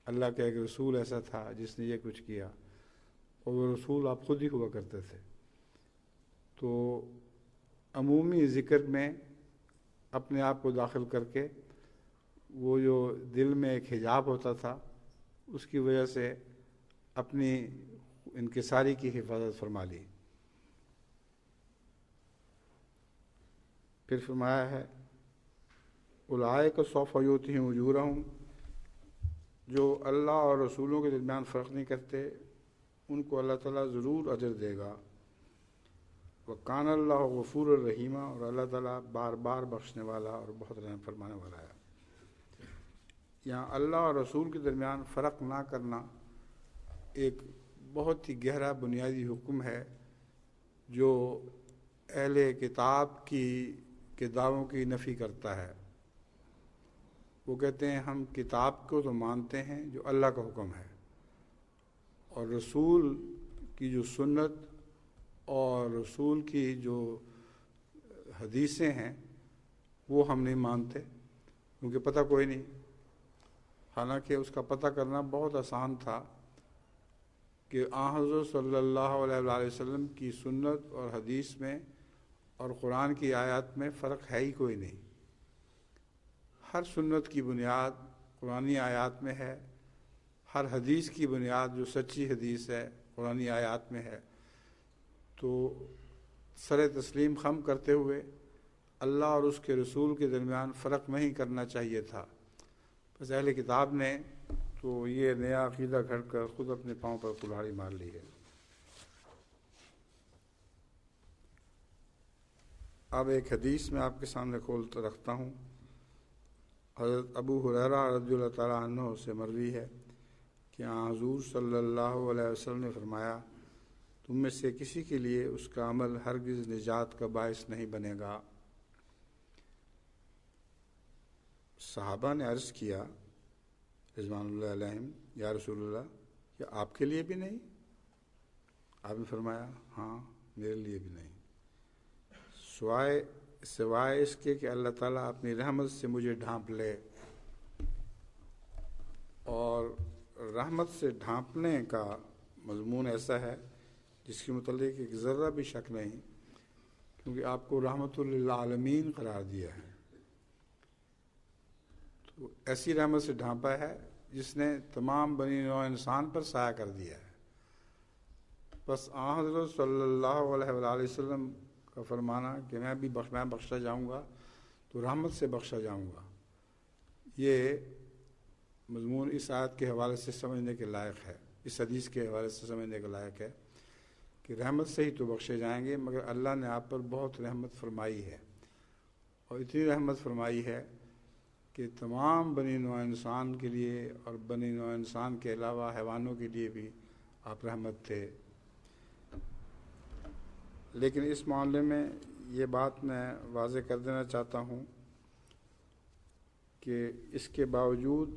اللہ کا ایک رسول ایسا تھا جس نے یہ کچھ کیا، اور وہ رسول آپ خود ہی ہوا کرتے تھے۔ تو عمومی ذکر میں اپنے آپ کو داخل کر کے وہ جو دل میں ایک حجاب ہوتا تھا، اس کی وجہ سے اپنی انکساری کی حفاظت فرما لی۔ پھر فرمایا ہے اولئک سوف یؤتیہم اجورہم، جو اللہ اور رسولوں کے درمیان فرق نہیں کرتے ان کو اللہ تعالیٰ ضرور اجر دے گا۔ وکان اللہ غفور الرحیم، اور اللہ تعالیٰ بار بار بخشنے والا اور بہت رحم فرمانے والا ہے۔ یہاں اللہ اور رسول کے درمیان فرق نہ کرنا ایک بہت ہی گہرا بنیادی حکم ہے جو اہل کتاب کے دعووں کی نفی کرتا ہے۔ وہ کہتے ہیں ہم کتاب کو تو مانتے ہیں جو اللہ کا حکم ہے، اور رسول کی جو سنت اور رسول کی جو حدیثیں ہیں وہ ہم نہیں مانتے، کیونکہ پتہ کوئی نہیں، حالانکہ اس کا پتہ کرنا بہت آسان تھا کہ حضرت صلی اللہ علیہ وآلہ وسلم کی سنت اور حدیث میں اور قرآن کی آیات میں فرق ہے ہی کوئی نہیں۔ ہر سنت کی بنیاد قرآنی آیات میں ہے، ہر حدیث کی بنیاد جو سچی حدیث ہے قرآنی آیات میں ہے۔ تو سر تسلیم خم کرتے ہوئے اللہ اور اس کے رسول کے درمیان فرق نہیں کرنا چاہیے تھا۔ بس اہل کتاب نے تو یہ نیا عقیدہ گھڑ کر خود اپنے پاؤں پر کلہاڑی مار لی ہے۔ اب ایک حدیث میں آپ کے سامنے کھول رکھتا ہوں۔ حضرت ابو ہریرہ رضی اللہ تعالیٰ عنہ سے مروی ہے کہ حضور صلی اللہ علیہ وسلم نے فرمایا، تم میں سے کسی کے لیے اس کا عمل ہرگز نجات کا باعث نہیں بنے گا۔ صحابہ نے عرض کیا رضوان اللہ علیہم، یا رسول اللہ، کیا آپ کے لیے بھی نہیں؟ آپ نے فرمایا، ہاں میرے لیے بھی نہیں، سوائے اس کے کہ اللہ تعالیٰ اپنی رحمت سے مجھے ڈھانپ لے۔ اور رحمت سے ڈھانپنے کا مضمون ایسا ہے جس کے متعلق ایک ذرہ بھی شک نہیں، کیونکہ آپ کو رحمت للعالمین قرار دیا ہے۔ تو ایسی رحمت سے ڈھانپا ہے جس نے تمام بنی نوع انسان پر سایہ کر دیا ہے۔ بس حضرت صلی اللہ علیہ وآلہ وسلم کا فرمانا کہ میں بخشا جاؤں گا تو رحمت سے بخشا جاؤں گا، یہ مضمون اس آیت کے حوالے سے سمجھنے کے لائق ہے، اس حدیث کے حوالے سے سمجھنے کے لائق ہے کہ رحمت سے ہی تو بخشے جائیں گے، مگر اللہ نے آپ پر بہت رحمت فرمائی ہے، اور اتنی رحمت فرمائی ہے کہ تمام بنی نوع انسان کے لیے اور بنی نوع انسان کے علاوہ حیوانوں کے لیے بھی آپ رحمت تھے۔ لیکن اس معاملے میں یہ بات میں واضح کر دینا چاہتا ہوں کہ اس کے باوجود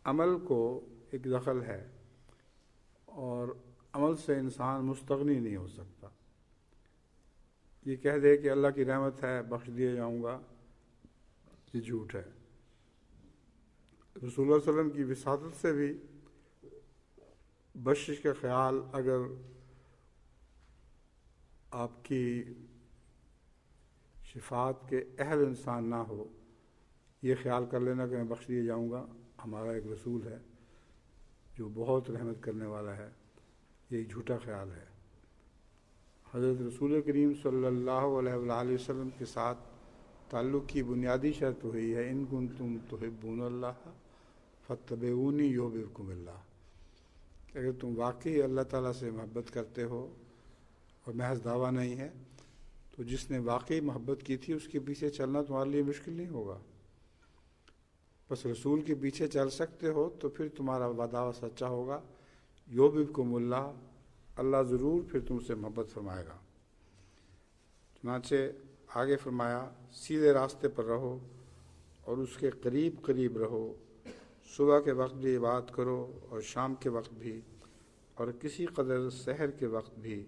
عمل کو ایک دخل ہے، اور عمل سے انسان مستغنی نہیں ہو سکتا۔ یہ کہہ دے کہ اللہ کی رحمت ہے بخش دیا جاؤں گا، یہ جھوٹ ہے۔ رسول اللہ صلی اللہ علیہ وسلم کی وساطت سے بھی بخشش کا خیال اگر آپ کی شفاعت کے اہل انسان نہ ہو، یہ خیال کر لینا کہ میں بخش دیا جاؤں گا، ہمارا ایک رسول ہے جو بہت رحمت کرنے والا ہے، یہ جھوٹا خیال ہے۔ حضرت رسول کریم صلی اللہ علیہ وآلہ وسلم کے ساتھ تعلق کی بنیادی شرط ہوئی ہے، ان کنتم تحبون اللہ فاتبعونی یحببکم اللہ، کہ اگر تم واقعی اللہ تعالیٰ سے محبت کرتے ہو، اور محض دعویٰ نہیں ہے، تو جس نے واقعی محبت کی تھی اس کے پیچھے چلنا تمہارے لیے مشکل نہیں ہوگا۔ بس رسول کے پیچھے چل سکتے ہو تو پھر تمہارا دعویٰ سچا ہوگا، یحببکم اللہ، اللہ ضرور پھر تم سے محبت فرمائے گا۔ چنانچہ آگے فرمایا، سیدھے راستے پر رہو اور اس کے قریب قریب رہو، صبح کے وقت بھی عبادت کرو اور شام کے وقت بھی، اور کسی قدر سحر کے وقت بھی،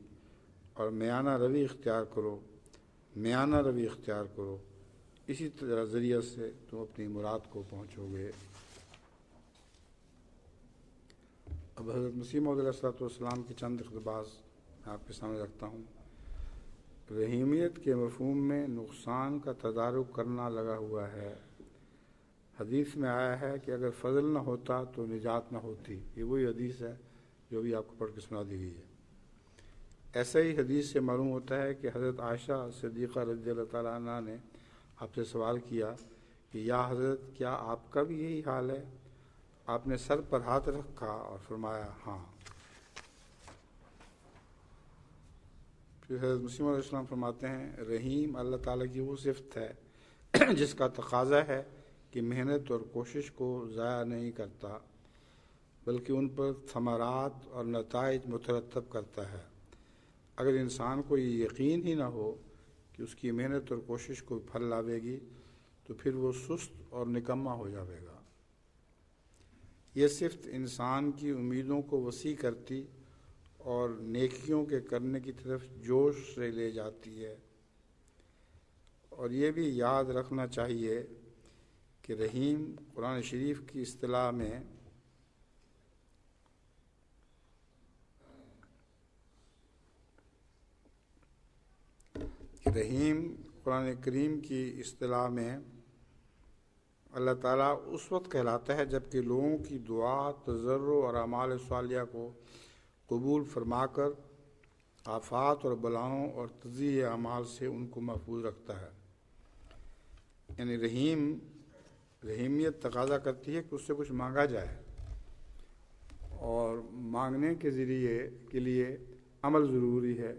اور میانہ روی اختیار کرو، اسی طرح ذریعہ سے تم اپنی مراد کو پہنچو گے۔ اب حضرت مسیح موعود علیہ الصلوۃ والسلام کے چند اقتباس میں آپ کے سامنے رکھتا ہوں۔ رحیمیت کے مفہوم میں نقصان کا تدارک کرنا لگا ہوا ہے۔ حدیث میں آیا ہے کہ اگر فضل نہ ہوتا تو نجات نہ ہوتی، یہ وہی حدیث ہے جو بھی آپ کو پڑھ کے سنا دی گئی ہے۔ ایسا ہی حدیث سے معلوم ہوتا ہے کہ حضرت عائشہ صدیقہ رضی اللہ تعالیٰ عنہ نے آپ سے سوال کیا کہ یا حضرت، کیا آپ کا بھی یہی حال ہے؟ آپ نے سر پر ہاتھ رکھا اور فرمایا ہاں۔ پھر حضرت مسیح علیہ السلام فرماتے ہیں، رحیم اللہ تعالیٰ کی وہ صفت ہے جس کا تقاضا ہے کہ محنت اور کوشش کو ضائع نہیں کرتا، بلکہ ان پر ثمرات اور نتائج مترتب کرتا ہے۔ اگر انسان کو یہ یقین ہی نہ ہو کہ اس کی محنت اور کوشش کو پھل لاوے گی تو پھر وہ سست اور نکما ہو جائے گا۔ یہ صفت انسان کی امیدوں کو وسیع کرتی اور نیکیوں کے کرنے کی طرف جوش سے لے جاتی ہے۔ اور یہ بھی یاد رکھنا چاہیے کہ رحیم قرآن شریف کی اصطلاح میں قرآن کریم کی اصطلاح میں اللہ تعالیٰ اس وقت کہلاتا ہے جب کہ لوگوں کی دعا، تضرع اور اعمال صالحہ کو قبول فرما کر آفات اور بلاؤں اور تضیع اعمال سے ان کو محفوظ رکھتا ہے۔ یعنی رحیمیت تقاضا کرتی ہے کہ اس سے کچھ مانگا جائے، اور مانگنے کے لیے عمل ضروری ہے۔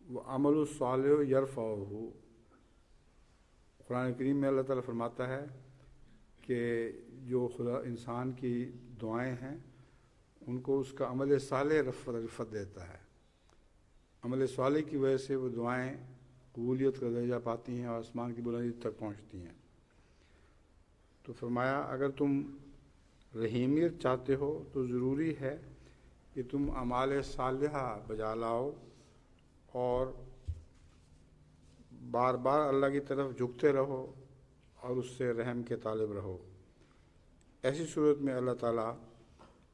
وہ عمل الصالح یرفعہ، قرآن کریم میں اللہ تعالیٰ فرماتا ہے کہ جو خدا انسان کی دعائیں ہیں ان کو اس کا عمل صالح رفعت دیتا ہے۔ عمل صالح کی وجہ سے وہ دعائیں قبولیت کا درجہ پاتی ہیں اور آسمان کی بلندی تک پہنچتی ہیں۔ تو فرمایا اگر تم رحیمیت چاہتے ہو تو ضروری ہے کہ تم اعمال صالحہ بجا لاؤ اور بار بار اللہ کی طرف جھکتے رہو اور اس سے رحم کے طالب رہو۔ ایسی صورت میں اللہ تعالیٰ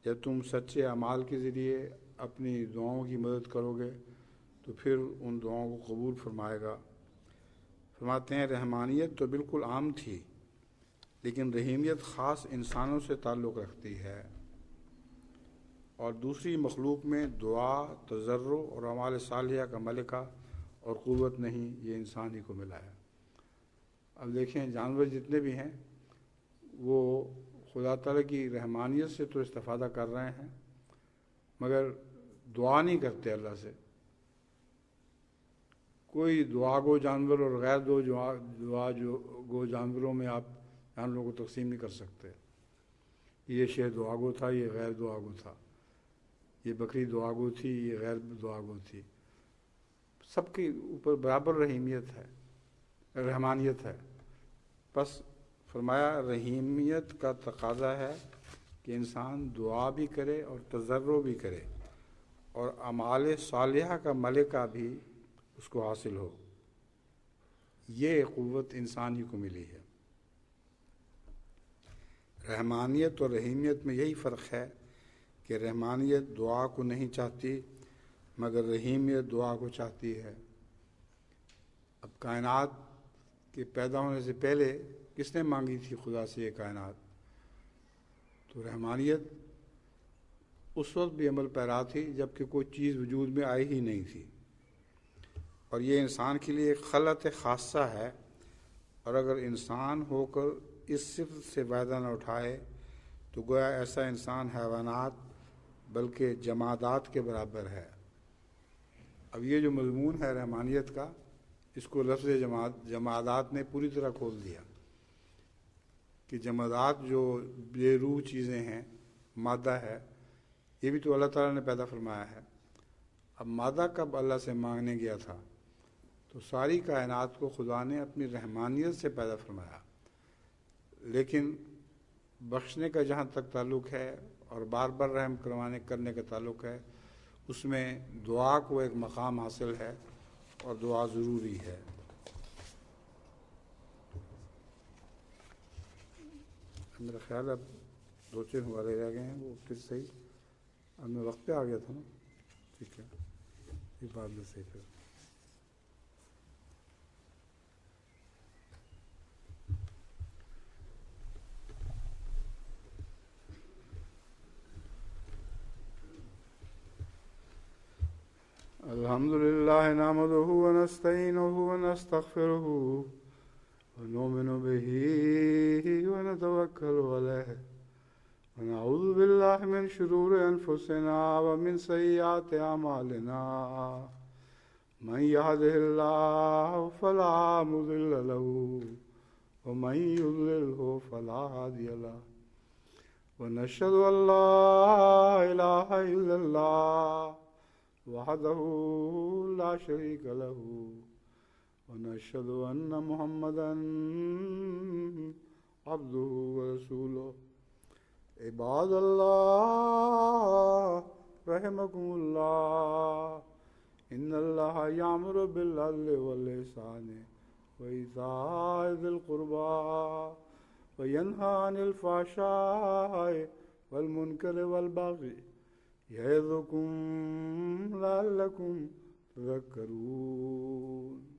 جب تم سچے اعمال کے ذریعے اپنی دعاؤں کی مدد کرو گے تو پھر ان دعاؤں کو قبول فرمائے گا۔ فرماتے ہیں رحمانیت تو بالکل عام تھی، لیکن رحیمیت خاص انسانوں سے تعلق رکھتی ہے، اور دوسری مخلوق میں دعا، تضرع اور اعمال صالحہ کا ملکہ اور قوت نہیں، یہ انسان ہی کو ملا ہے۔ اب دیکھیں جانور جتنے بھی ہیں وہ خدا تعالیٰ کی رحمانیت سے تو استفادہ کر رہے ہیں، مگر دعا نہیں کرتے اللہ سے۔ کوئی دعا گو جانور اور غیر دعا گو جانوروں میں آپ جانوروں کو تقسیم نہیں کر سکتے۔ یہ شیر دعا گو تھا، یہ غیر دعا گو تھا، یہ بکری دعا گو تھی، یہ غیر دعا گو تھی۔ سب کے اوپر برابر رحمانیت ہے۔ بس فرمایا رحیمیت کا تقاضا ہے کہ انسان دعا بھی کرے اور تضرع بھی کرے اور اعمال صالحہ کا ملکہ بھی اس کو حاصل ہو۔ یہ قوت انسان ہی کو ملی ہے۔ رحمانیت اور رحیمیت میں یہی فرق ہے کہ رحمانیت دعا کو نہیں چاہتی مگر رحیمیت دعا کو چاہتی ہے۔ اب کائنات کے پیدا ہونے سے پہلے کس نے مانگی تھی خدا سے یہ کائنات؟ تو رحمانیت اس وقت بھی عمل پیرا تھی جب کہ کوئی چیز وجود میں آئی ہی نہیں تھی، اور یہ انسان کے لیے ایک خلعت خاصہ ہے، اور اگر انسان ہو کر اس صفت سے فائدہ نہ اٹھائے تو گویا ایسا انسان حیوانات بلکہ جمادات کے برابر ہے۔ اب یہ جو مضمون ہے رحمانیت کا، اس کو لفظ جمادات نے پوری طرح کھول دیا کہ جمادات جو بے روح چیزیں ہیں، مادہ ہے، یہ بھی تو اللہ تعالیٰ نے پیدا فرمایا ہے۔ اب مادہ کب اللہ سے مانگنے گیا تھا؟ تو ساری کائنات کو خدا نے اپنی رحمانیت سے پیدا فرمایا، لیکن بخشنے کا جہاں تک تعلق ہے اور بار بار رحم کرنے کا تعلق ہے، اس میں دعا کو ایک مقام حاصل ہے اور دعا ضروری ہے۔ میرا خیال اب 2-3 حوالے رہ گئے ہیں، وہ پھر صحیح اب میں وقت پہ آ گیا تھا نا، ٹھیک ہے، یہ بات میں صحیح پھر۔ الحمد للہ نحمدہ ونستعینہ ونستغفرہ ونؤمن بہ ونتوکل علیہ ونعوذ باللہ من شرور انفسنا ومن سیئات اعمالنا من یہدہ اللہ فلا مضل لہ ومن یضللہ فلا ہادی لہ ونشہد ان لا الہ الا اللہ وحدہ لا شریک لہ ونشہد ان محمدا عبدہ ورسولہ۔ عباد اللہ رحمکم اللہ، ان اللہ یامر بالعدل والاحسان وإيتاء ذي القربى وينهى عن الفحشاء والمنكر والبغي يعظكم لعلكم تذكرون